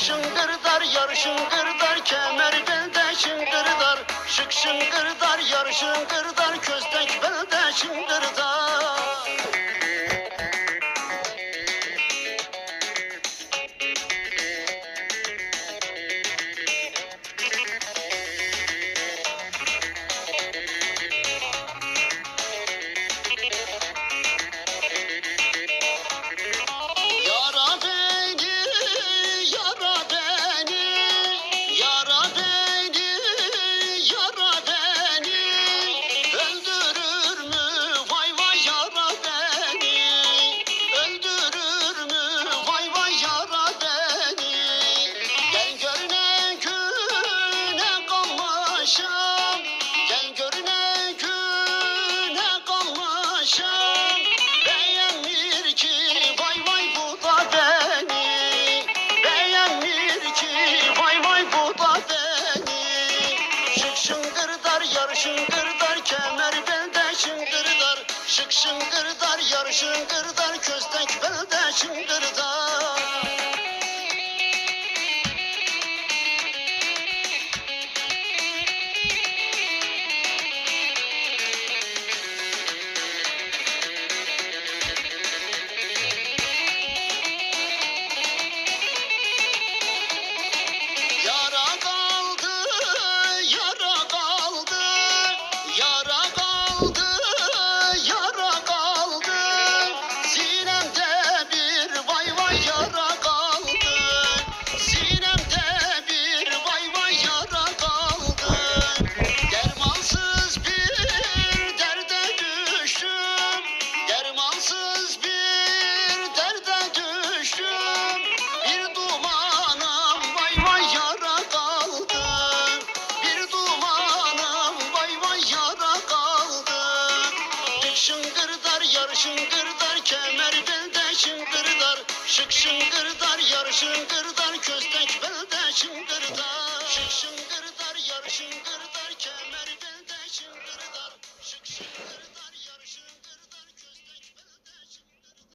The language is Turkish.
Şıngırdar, yar şıngırdar, kemer belde şıngırdar. Şık şıngırdar, yar şıngırdar, köstek belde şıngırdar. Gel görüne güne kalmışım. Beğenmir ki vay vay bu da beni. Beğenmir ki vay vay bu da beni. Şık şıngırdar, yar şıngırdar, kemer belde şıngırdar. Şık şıngırdar, yar şıngırdar, köstek belde şıngırdar. Şıngırdar, yar şıngırdar, kemer belde şıngırdar. Şık şıngırdar, yar şıngırdar, köstek belde şıngırdar. Şık şıngırdar, yar şıngırdar.